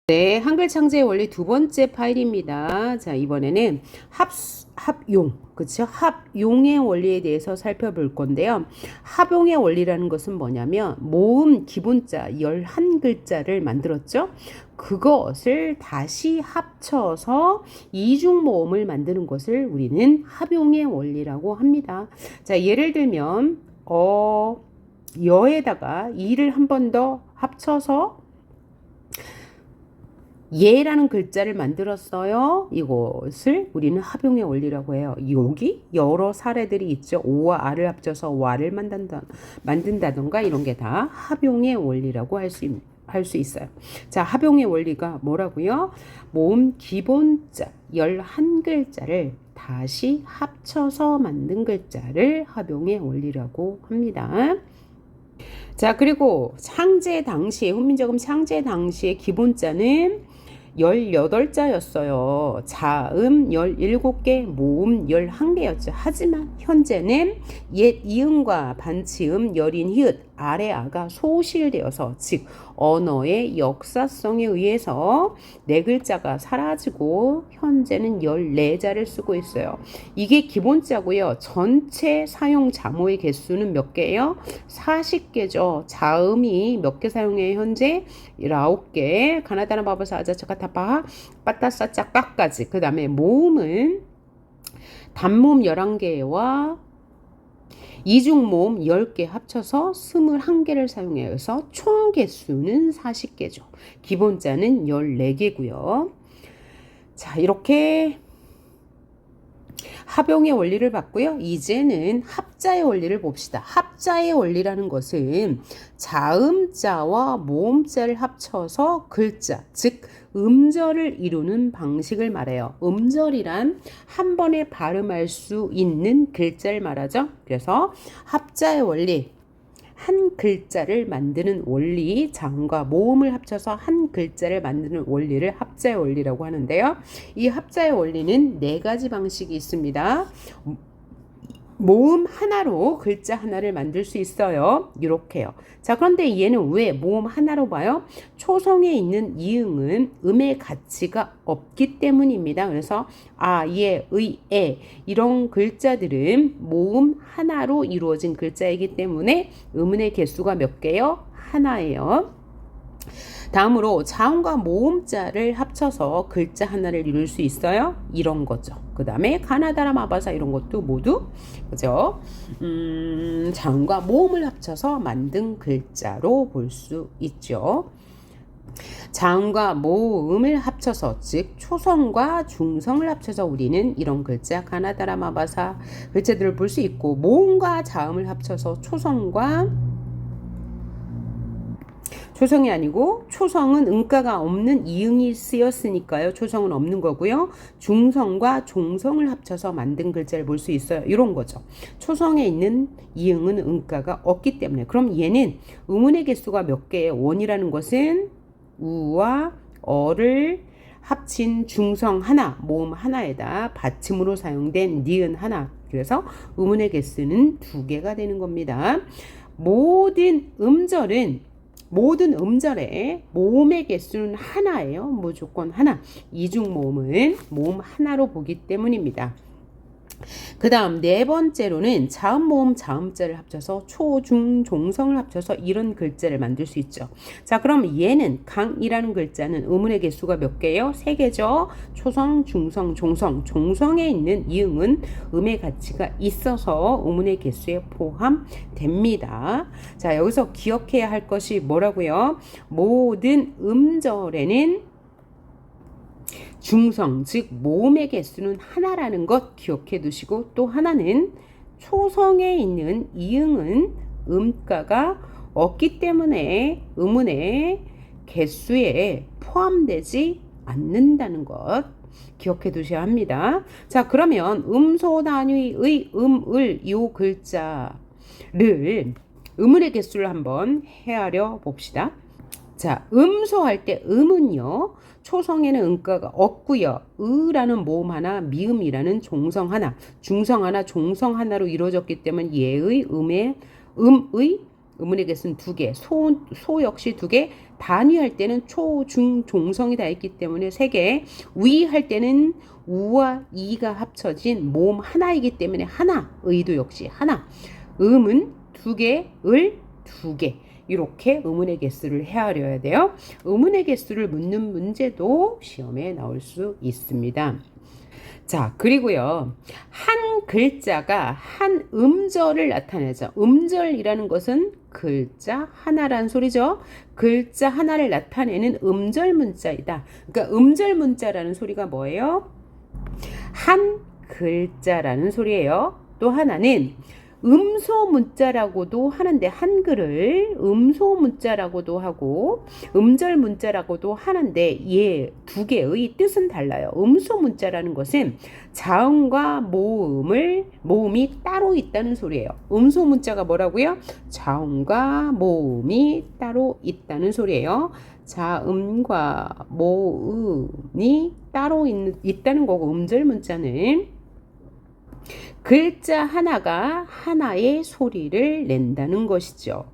네, 한글 창제의 원리 두 번째 파일입니다. 자, 이번에는 합용, 그쵸? 합용의 원리에 대해서 살펴볼 건데요. 합용의 원리라는 것은 뭐냐면 모음 기본자 11글자를 만들었죠? 그것을 다시 합쳐서 이중 모음을 만드는 것을 우리는 합용의 원리라고 합니다. 자, 예를 들면 여에다가 이를 한 번 더 합쳐서 예라는 글자를 만들었어요. 이것을 우리는 합용의 원리라고 해요. 여기 여러 사례들이 있죠. 오와 아를 합쳐서 와를 만든다던가 이런 게 다 합용의 원리라고 할 수 있어요. 자, 합용의 원리가 뭐라고요? 모음 기본자 11글자를 다시 합쳐서 만든 글자를 합용의 원리라고 합니다. 자, 그리고 창제 당시에, 훈민정음 창제 당시에 기본자는 18자였어요. 자음 17개, 모음 11개였죠. 하지만 현재는 옛 이음과 반치음, 여린 히읗, 아래 아가 소실되어서, 즉 언어의 역사성에 의해서 네 글자가 사라지고 현재는 14자를 쓰고 있어요. 이게 기본자고요. 전체 사용 자모의 개수는 몇 개예요? 40개죠. 자음이 몇 개 사용해요? 현재 19개. 가나다나 바바사 아자차카타파 빠따싸짝 빠까지. 그 다음에 모음은 단모음 11개와 이중모음 10개 합쳐서 21개를 사용해요. 그래서 총 개수는 40개죠. 기본자는 14개고요. 자, 이렇게 합용의 원리를 봤고요. 이제는 합자의 원리를 봅시다. 합자의 원리라는 것은 자음자와 모음자를 합쳐서 글자, 즉 음절을 이루는 방식을 말해요. 음절이란 한 번에 발음할 수 있는 글자를 말하죠. 그래서 합자의 원리, 한 글자를 만드는 원리, 자음과 모음을 합쳐서 한 글자를 만드는 원리를 합자의 원리라고 하는데요. 이 합자의 원리는 네 가지 방식이 있습니다. 모음 하나로 글자 하나를 만들 수 있어요. 이렇게요. 자, 그런데 얘는 왜 모음 하나로 봐요? 초성에 있는 이응은 음의 가치가 없기 때문입니다. 그래서 아, 예, 의, 에 이런 글자들은 모음 하나로 이루어진 글자이기 때문에 음운의 개수가 몇 개요? 하나예요. 다음으로 자음과 모음자를 합쳐서 글자 하나를 이룰 수 있어요. 이런 거죠. 그 다음에 가나다라 마바사 이런 것도 모두 그죠? 자음과 모음을 합쳐서 만든 글자로 볼 수 있죠. 자음과 모음을 합쳐서, 즉 초성과 중성을 합쳐서 우리는 이런 글자 가나다라 마바사 글자들을 볼 수 있고, 모음과 자음을 합쳐서 초성이 아니고 초성은 음가가 없는 이응이 쓰였으니까요. 초성은 없는 거고요. 중성과 종성을 합쳐서 만든 글자를 볼 수 있어요. 이런 거죠. 초성에 있는 이응은 음가가 없기 때문에. 그럼 얘는 음운의 개수가 몇 개예요? 원이라는 것은 우와 어를 합친 중성 하나, 모음 하나에다 받침으로 사용된 니은 하나. 그래서 음운의 개수는 2개가 되는 겁니다. 모든 음절의 모음의 개수는 하나예요. 무조건 하나. 이중 모음은 모음 하나로 보기 때문입니다. 그 다음 네 번째로는 자음, 모음, 자음자를 합쳐서 초, 중, 종성을 합쳐서 이런 글자를 만들 수 있죠. 자, 그럼 얘는 강이라는 글자는 음운의 개수가 몇 개예요? 3개죠. 초성, 중성, 종성. 종성에 있는 이응은 음의 가치가 있어서 음운의 개수에 포함됩니다. 자, 여기서 기억해야 할 것이 뭐라고요? 모든 음절에는 중성, 즉 모음의 개수는 하나라는 것 기억해 두시고, 또 하나는 초성에 있는 이응은 음가가 없기 때문에 음운의 개수에 포함되지 않는다는 것 기억해 두셔야 합니다. 자, 그러면 음소 단위의 음을 이 글자를 음운의 개수를 한번 헤아려 봅시다. 자, 음소할 때 음은요, 초성에는 음가가 없고요. 으라는 모음 하나, 미음이라는 종성 하나, 중성 하나, 종성 하나로 이루어졌기 때문에 얘의 음의 음운의 개수는 2개, 소 역시 2개, 단위 할 때는 초, 중, 종성이 다 있기 때문에 3개, 위 할 때는 우와 이가 합쳐진 모음 하나이기 때문에 하나, 의도 역시 하나, 음은 2개, 을 2개. 이렇게 의문의 개수를 헤아려야 돼요. 의문의 개수를 묻는 문제도 시험에 나올 수 있습니다. 자, 그리고요. 한 글자가 한 음절을 나타내죠. 음절이라는 것은 글자 하나란 소리죠. 글자 하나를 나타내는 음절 문자이다. 그러니까 음절 문자라는 소리가 뭐예요? 한 글자라는 소리예요. 또 하나는 음소 문자라고도 하는데 한글을 음소 문자라고도 하고 음절 문자라고도 하는데 얘 2개의 뜻은 달라요. 음소 문자라는 것은 자음과 모음이 따로 있다는 소리예요. 음소 문자가 뭐라고요? 자음과 모음이 따로 있다는 소리예요. 자음과 모음이 따로 있다는 거고 음절 문자는 글자 하나가 하나의 소리를 낸다는 것이죠.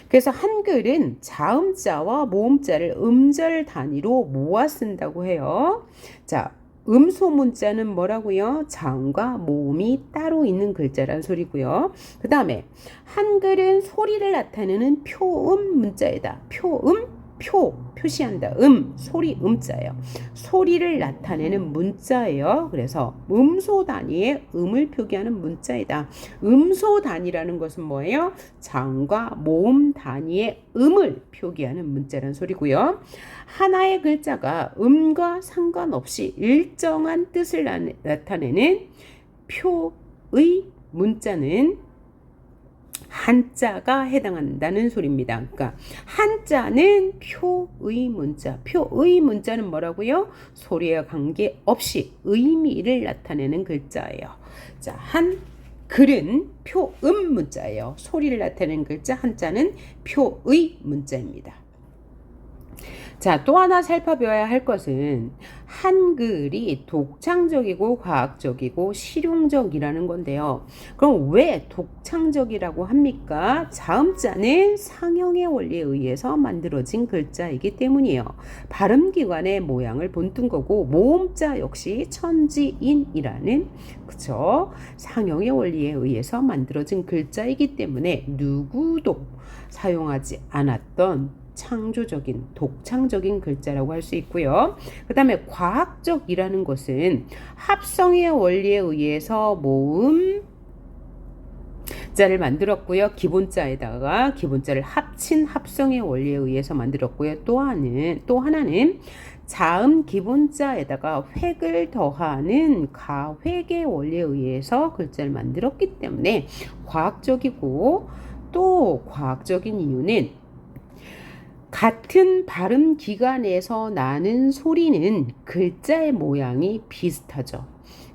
그래서 한글은 자음자와 모음자를 음절 단위로 모아 쓴다고 해요. 자, 음소 문자는 뭐라고요? 자음과 모음이 따로 있는 글자란 소리고요. 그 다음에 한글은 소리를 나타내는 표음 문자이다. 표시한다. 소리 음자예요. 소리를 나타내는 문자예요. 그래서 음소 단위의 음을 표기하는 문자이다. 음소 단위라는 것은 뭐예요? 자음과 모음 단위의 음을 표기하는 문자라는 소리고요. 하나의 글자가 음과 상관없이 일정한 뜻을 나타내는 표의 문자는 한자가 해당한다는 소리입니다. 그러니까 한자는 표의 문자. 표의 문자는 뭐라고요? 소리와 관계없이 의미를 나타내는 글자예요. 자, 한글은 표음 문자예요. 소리를 나타내는 글자 한자는 표의 문자입니다. 자, 또 하나 살펴봐야 할 것은 한글이 독창적이고 과학적이고 실용적이라는 건데요. 그럼 왜 독창적이라고 합니까? 자음자는 상형의 원리에 의해서 만들어진 글자이기 때문이에요. 발음기관의 모양을 본뜬 거고 모음자 역시 천지인이라는 그쵸? 상형의 원리에 의해서 만들어진 글자이기 때문에 누구도 사용하지 않았던 창조적인 독창적인 글자라고 할 수 있고요. 그 다음에 과학적이라는 것은 합성의 원리에 의해서 모음자를 만들었고요. 기본자에다가 기본자를 합친 합성의 원리에 의해서 만들었고요. 또 하나는 자음 기본자에다가 획을 더하는 가획의 원리에 의해서 글자를 만들었기 때문에 과학적이고, 또 과학적인 이유는 같은 발음 기관에서 나는 소리는 글자의 모양이 비슷하죠.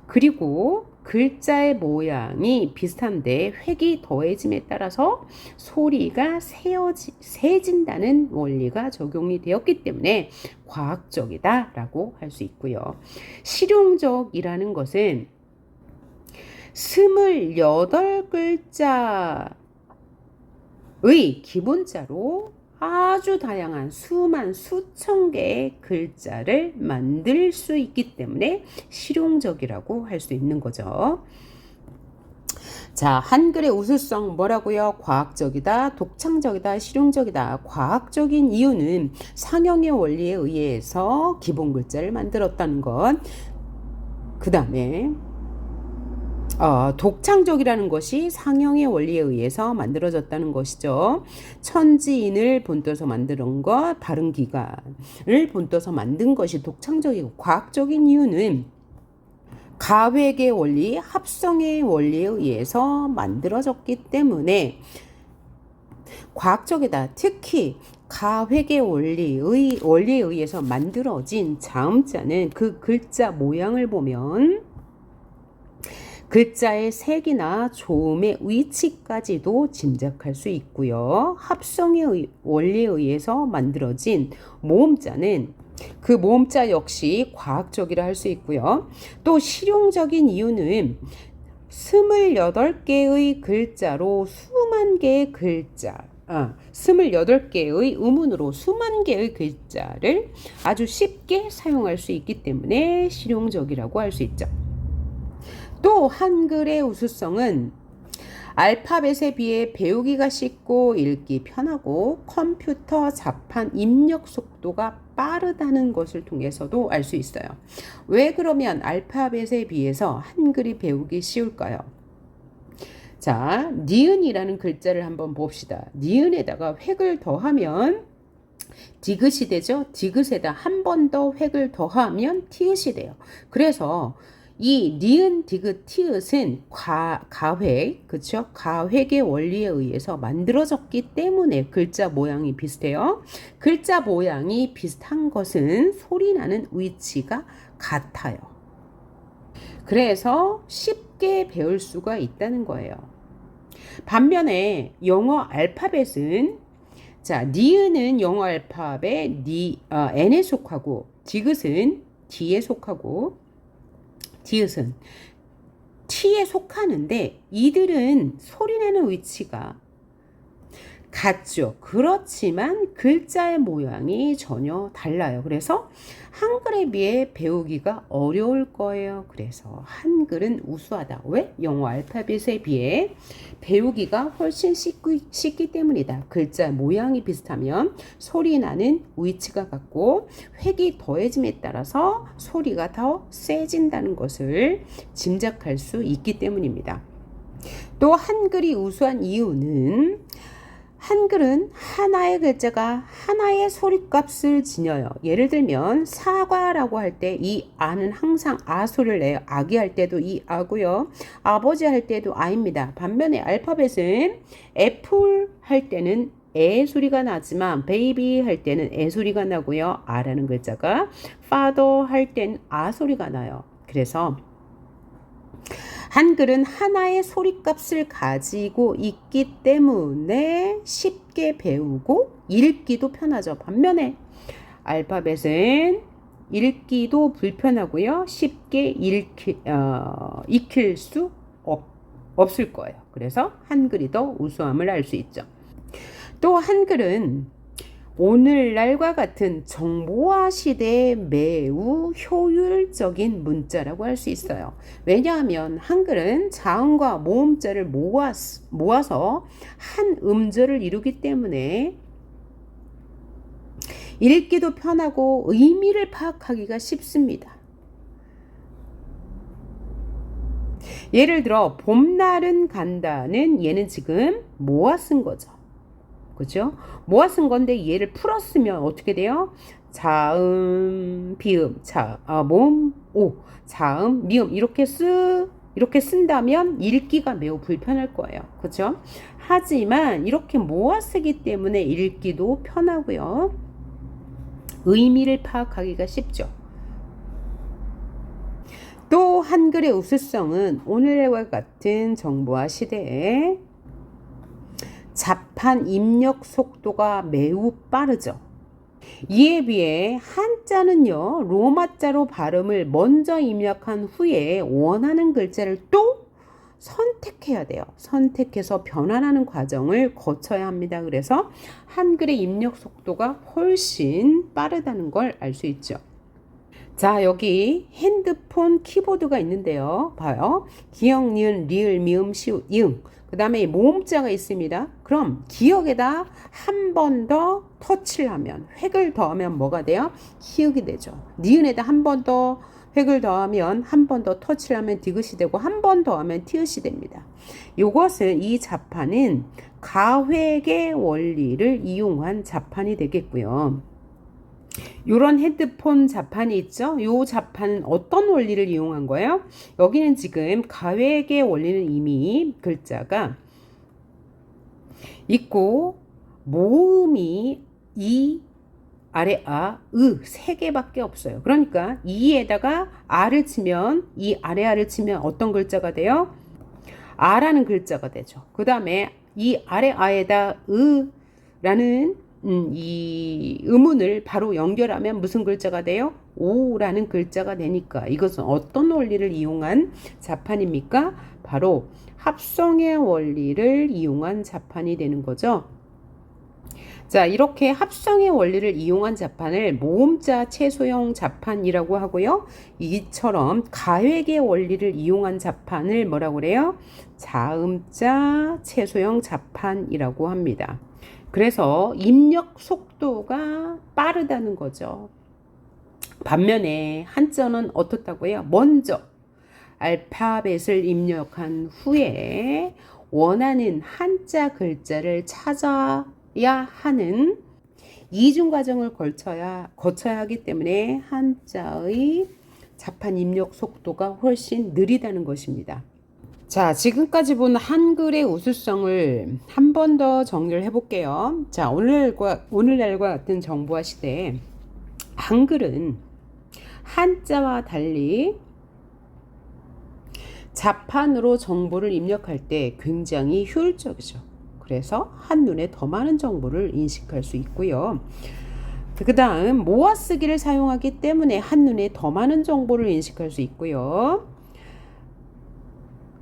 그리고 글자의 모양이 비슷한데 획이 더해짐에 따라서 소리가 세진다는 원리가 적용이 되었기 때문에 과학적이다라고 할 수 있고요. 실용적이라는 것은 28글자의 기본자로 아주 다양한 수천 개의 글자를 만들 수 있기 때문에 실용적이라고 할 수 있는 거죠. 자, 한글의 우수성 뭐라고요? 과학적이다, 독창적이다, 실용적이다. 과학적인 이유는 상형의 원리에 의해서 기본 글자를 만들었다는 것. 그 다음에 독창적이라는 것이 상형의 원리에 의해서 만들어졌다는 것이죠. 천지인을 본떠서 만든 것, 발음기관을 본떠서 만든 것이 독창적이고, 과학적인 이유는 가획의 원리, 합성의 원리에 의해서 만들어졌기 때문에 과학적이다. 특히 가획의 원리에 의해서 만들어진 자음자는 그 글자 모양을 보면 글자의 색이나 조음의 위치까지도 짐작할 수 있고요. 합성의 원리에 의해서 만들어진 모음자는 그 모음자 역시 과학적이라 할 수 있고요. 또 실용적인 이유는 28개의 글자로 수만 개의 글자, 28개의 음운으로 수만 개의 글자를 아주 쉽게 사용할 수 있기 때문에 실용적이라고 할 수 있죠. 또 한글의 우수성은 알파벳에 비해 배우기가 쉽고 읽기 편하고 컴퓨터 자판 입력 속도가 빠르다는 것을 통해서도 알 수 있어요. 왜 그러면 알파벳에 비해서 한글이 배우기 쉬울까요? 자, 니은이라는 글자를 한번 봅시다. 니은에다가 획을 더하면 디귿이 되죠. 디귿에다 한 번 더 획을 더하면 티읕이 돼요. 그래서 이 니은, 디귿, 티읕은 가획, 그쵸? 가획의 원리에 의해서 만들어졌기 때문에 글자 모양이 비슷해요. 글자 모양이 비슷한 것은 소리나는 위치가 같아요. 그래서 쉽게 배울 수가 있다는 거예요. 반면에 영어 알파벳은 자, 니은은 영어 알파벳 N에 속하고 디귿은 D에 속하고 디귿은 T에 속하는데 이들은 소리내는 위치가 같죠. 그렇지만 글자의 모양이 전혀 달라요. 그래서 한글에 비해 배우기가 어려울 거예요. 그래서 한글은 우수하다. 왜? 영어 알파벳에 비해 배우기가 훨씬 쉽기 때문이다. 글자 모양이 비슷하면 소리 나는 위치가 같고 획이 더해짐에 따라서 소리가 더 세진다는 것을 짐작할 수 있기 때문입니다. 또 한글이 우수한 이유는 한글은 하나의 글자가 하나의 소리값을 지녀요. 예를 들면 사과라고 할 때 이 아는 항상 아 소리를 내요. 아기 할 때도 이 아고요. 아버지 할 때도 아입니다. 반면에 알파벳은 애플 할 때는 에 소리가 나지만 베이비 할 때는 에 소리가 나고요. 아라는 글자가 father 할 때는 아 소리가 나요. 그래서 한글은 하나의 소리값을 가지고 있기 때문에 쉽게 배우고 읽기도 편하죠. 반면에 알파벳은 읽기도 불편하고요. 쉽게 익힐 수 없을 거예요. 그래서 한글이 더 우수함을 알 수 있죠. 또 한글은 오늘날과 같은 정보화 시대에 매우 효율적인 문자라고 할 수 있어요. 왜냐하면 한글은 자음과 모음자를 모아서 한 음절을 이루기 때문에 읽기도 편하고 의미를 파악하기가 쉽습니다. 예를 들어 봄날은 간다는 얘는 지금 모아 쓴 거죠. 그죠? 모아 쓴 건데 얘를 풀었으면 어떻게 돼요? 자음, 비음, 모음, 오, 자음, 미음 이렇게 쓴다면 읽기가 매우 불편할 거예요. 그죠? 하지만 이렇게 모아 쓰기 때문에 읽기도 편하고요. 의미를 파악하기가 쉽죠. 또 한글의 우수성은 오늘과 같은 정보화 시대에 자판 입력 속도가 매우 빠르죠. 이에 비해 한자는요, 로마자로 발음을 먼저 입력한 후에 원하는 글자를 또 선택해야 돼요. 선택해서 변환하는 과정을 거쳐야 합니다. 그래서 한글의 입력 속도가 훨씬 빠르다는 걸 알 수 있죠. 자, 여기 핸드폰 키보드가 있는데요. 봐요. 기역, 니은, 리을, 미음, 시옷, 이응. 그 다음에 모음자가 있습니다. 그럼 기역에다 한 번 더 터치를 하면 획을 더하면 뭐가 돼요? 키읔이 되죠. 니은에다 한 번 더 획을 더하면 한 번 더 터치를 하면 디귿이 되고 한 번 더 하면 티읕이 됩니다. 이 자판은 가획의 원리를 이용한 자판이 되겠고요. 이런 헤드폰 자판이 있죠. 이 자판은 어떤 원리를 이용한 거예요? 여기는 지금 가획의 원리는 이미 글자가 있고 모음이 이, 아래 아, 세 개밖에 없어요. 그러니까 이에다가 아를 치면 이 아래 아를 치면 어떤 글자가 돼요? 아라는 글자가 되죠. 그 다음에 이 아래 아에다 라는 이 음운을 바로 연결하면 무슨 글자가 돼요? 오라는 글자가 되니까 이것은 어떤 원리를 이용한 자판입니까? 바로 합성의 원리를 이용한 자판이 되는 거죠. 자, 이렇게 합성의 원리를 이용한 자판을 모음자 채소형 자판이라고 하고요. 이처럼 가획의 원리를 이용한 자판을 뭐라고 그래요? 자음자 채소형 자판이라고 합니다. 그래서 입력 속도가 빠르다는 거죠. 반면에 한자는 어떻다고요? 먼저 알파벳을 입력한 후에 원하는 한자 글자를 찾아야 하는 이중 과정을 거쳐야 하기 때문에 한자의 자판 입력 속도가 훨씬 느리다는 것입니다. 자, 지금까지 본 한글의 우수성을 한 번 더 정리를 해볼게요. 자, 오늘날과 같은 정보화 시대에 한글은 한자와 달리 자판으로 정보를 입력할 때 굉장히 효율적이죠. 그래서 한눈에 더 많은 정보를 인식할 수 있고요. 그 다음 모아쓰기를 사용하기 때문에 한눈에 더 많은 정보를 인식할 수 있고요.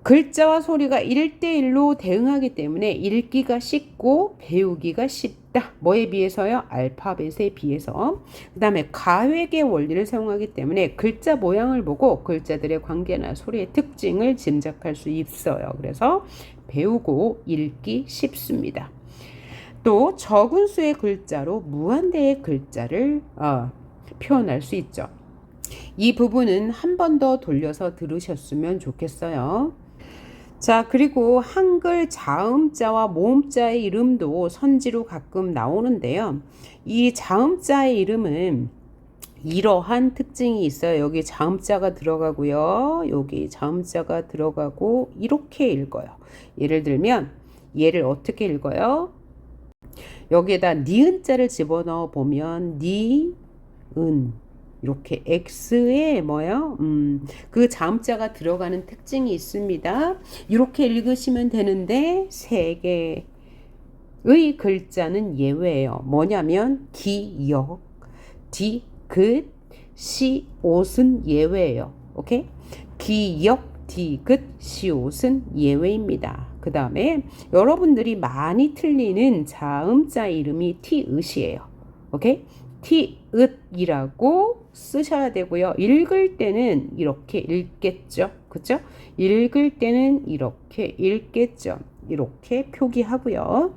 글자와 소리가 1대1로 대응하기 때문에 읽기가 쉽고 배우기가 쉽다. 뭐에 비해서요? 알파벳에 비해서. 그 다음에 가획의 원리를 사용하기 때문에 글자 모양을 보고 글자들의 관계나 소리의 특징을 짐작할 수 있어요. 그래서 배우고 읽기 쉽습니다. 또 적은 수의 글자로 무한대의 글자를 표현할 수 있죠. 이 부분은 한 번 더 돌려서 들으셨으면 좋겠어요. 자, 그리고 한글 자음자와 모음자의 이름도 선지로 가끔 나오는데요. 이 자음자의 이름은 이러한 특징이 있어요. 여기 자음자가 들어가고요. 여기 자음자가 들어가고 이렇게 읽어요. 예를 들면 얘를 어떻게 읽어요? 여기에다 니은자를 집어넣어 보면 니은 이렇게 X에 뭐요? 그 자음자가 들어가는 특징이 있습니다. 이렇게 읽으시면 되는데 세 개의 글자는 예외예요. 뭐냐면 기역, 디귿, 시옷은 예외예요. 오케이? 기역, 디귿, 시옷은 예외입니다. 그 다음에 여러분들이 많이 틀리는 자음자 이름이 티읕이에요. 오케이? 티읕이라고 쓰셔야 되고요. 읽을 때는 이렇게 읽겠죠. 그죠? 읽을 때는 이렇게 읽겠죠. 이렇게 표기하고요.